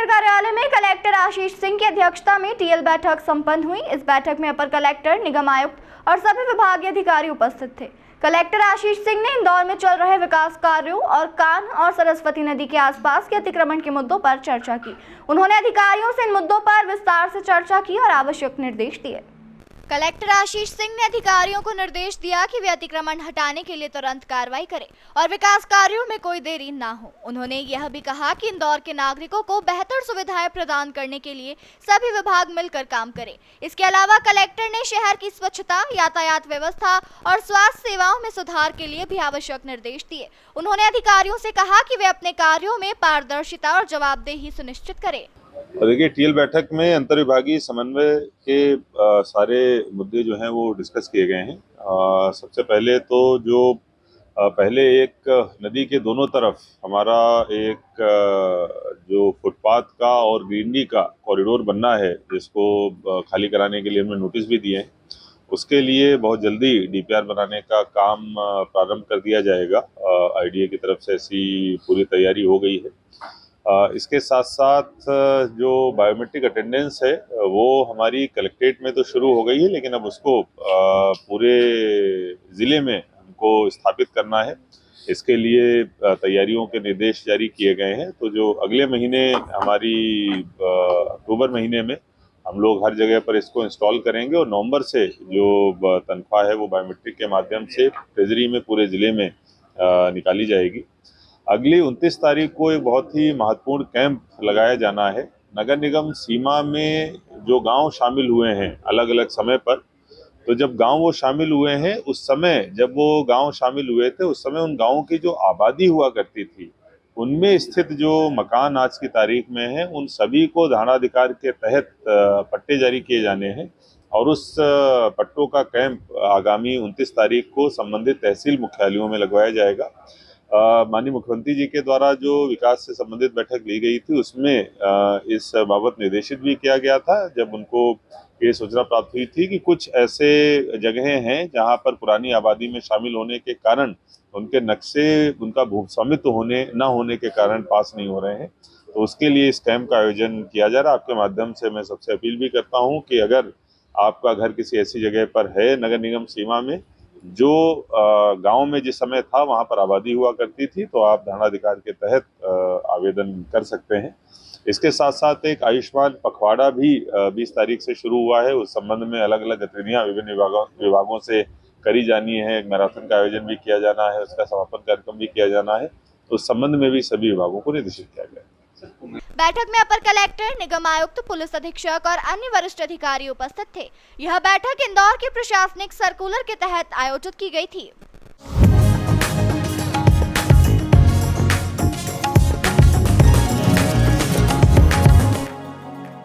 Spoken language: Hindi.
कलेक्टर कार्यालय में कलेक्टर आशीष सिंह की अध्यक्षता में टीएल बैठक संपन्न हुई। इस बैठक में अपर कलेक्टर, निगम आयुक्त और सभी विभागीय अधिकारी उपस्थित थे। कलेक्टर आशीष सिंह ने इंदौर में चल रहे विकास कार्यों और कान्ह और सरस्वती नदी के आसपास के अतिक्रमण के मुद्दों पर चर्चा की। उन्होंने अधिकारियों से इन मुद्दों पर विस्तार से चर्चा की और आवश्यक निर्देश दिए। कलेक्टर आशीष सिंह ने अधिकारियों को निर्देश दिया कि वे अतिक्रमण हटाने के लिए तुरंत कार्रवाई करें और विकास कार्यों में कोई देरी न हो। उन्होंने यह भी कहा कि इंदौर के नागरिकों को बेहतर सुविधाएं प्रदान करने के लिए सभी विभाग मिलकर काम करें। इसके अलावा कलेक्टर ने शहर की स्वच्छता, यातायात व्यवस्था और स्वास्थ्य सेवाओं में सुधार के लिए भी आवश्यक निर्देश दिए। उन्होंने अधिकारियों से कहा कि वे अपने कार्यों में पारदर्शिता और जवाबदेही सुनिश्चित करें। और देखिए, टीएल बैठक में अंतर्विभागीय समन्वय के सारे मुद्दे जो हैं वो डिस्कस किए गए हैं। सबसे पहले तो जो पहले एक नदी के दोनों तरफ हमारा एक जो फुटपाथ का और ग्रीनरी का कॉरिडोर बनना है, जिसको खाली कराने के लिए हमने नोटिस भी दिए हैं, उसके लिए बहुत जल्दी डीपीआर बनाने का काम प्रारंभ कर दिया जाएगा। आईडीए की तरफ से ऐसी पूरी तैयारी हो गई है। इसके साथ साथ जो बायोमेट्रिक अटेंडेंस है वो हमारी कलेक्ट्रेट में तो शुरू हो गई है, लेकिन अब उसको पूरे ज़िले में हमको स्थापित करना है। इसके लिए तैयारियों के निर्देश जारी किए गए हैं। तो जो अगले महीने हमारी अक्टूबर महीने में हम लोग हर जगह पर इसको इंस्टॉल करेंगे और नवंबर से जो तनख्वाह है वो बायोमेट्रिक के माध्यम से ट्रेजरी में पूरे ज़िले में निकाली जाएगी। अगली 29 तारीख को एक बहुत ही महत्वपूर्ण कैंप लगाया जाना है। नगर निगम सीमा में जो गांव शामिल हुए हैं अलग अलग समय पर, तो जब गांव वो शामिल हुए हैं, उस समय जब वो गांव शामिल हुए थे, उस समय उन गांवों की जो आबादी हुआ करती थी, उनमें स्थित जो मकान आज की तारीख में हैं, उन सभी को धारणाधिकार के तहत पट्टे जारी किए जाने हैं और उस पट्टों का कैंप आगामी 29 तारीख को संबंधित तहसील मुख्यालयों में लगवाया जाएगा। माननीय मुख्यमंत्री जी के द्वारा जो विकास से संबंधित बैठक ली गई थी, उसमें इस बाबत निर्देशित भी किया गया था, जब उनको ये सूचना प्राप्त हुई थी कि कुछ ऐसे जगहें हैं जहां पर पुरानी आबादी में शामिल होने के कारण उनके नक्शे, उनका भू स्वामित्व न होने के कारण पास नहीं हो रहे हैं। तो उसके लिए इस कैंप का आयोजन किया जा रहा है। आपके माध्यम से मैं सबसे अपील भी करता हूँ कि अगर आपका घर किसी ऐसी जगह पर है नगर निगम सीमा में जो गांव में जिस समय था वहां पर आबादी हुआ करती थी, तो आप धारणाधिकार के तहत आवेदन कर सकते हैं। इसके साथ साथ एक आयुष्मान पखवाड़ा भी 20 तारीख से शुरू हुआ है। उस संबंध में अलग अलग गतिविधियां विभिन्न विभागों से करी जानी है। एक मैराथन का आयोजन भी किया जाना है, उसका समापन कार्यक्रम भी किया जाना है। तो उस संबंध में भी सभी विभागों को निर्देशित किया गया है। बैठक में अपर कलेक्टर, निगम आयुक्त, पुलिस अधीक्षक और अन्य वरिष्ठ अधिकारी उपस्थित थे। यह बैठक इंदौर के प्रशासनिक सर्कुलर के तहत आयोजित की गई थी।